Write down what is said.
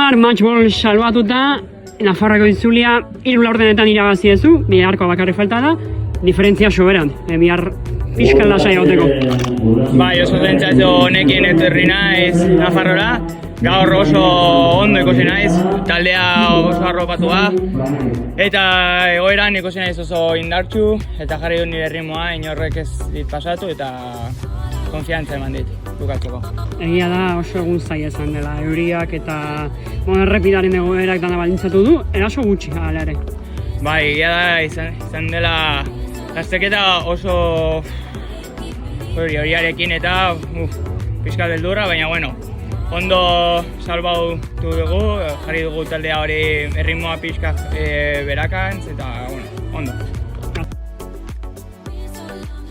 bihar matchball salbatuta, Nafarroako itzulia 3 laurdenetan irabazi duzu, biharko bakarrik falta da, diferentzia soberan, bihar pixka lasai egoteko. Bai, oso zentzazio honekin etorri naiz Nafarrora, gaur oso ondo ikusi naiz, taldea oso arropatua, eta egoeran ikusi naiz oso indartsu, eta jarri dut nire ritmoa, inorrek ez dit pasatu, eta konfiantza eman dit, bukatzeko. Egia da oso egun zaila izan dela, euriak eta errepidaren egoerak dana baldintzatu du, eraso gutxi hala ere. Bai, egia da izan dela gazteketa oso horiarekin eta pixka beldurra, baina bueno, ondo salbatu dugu, jarri dugu taldea hori erritmoa pixka berakantz, eta bueno,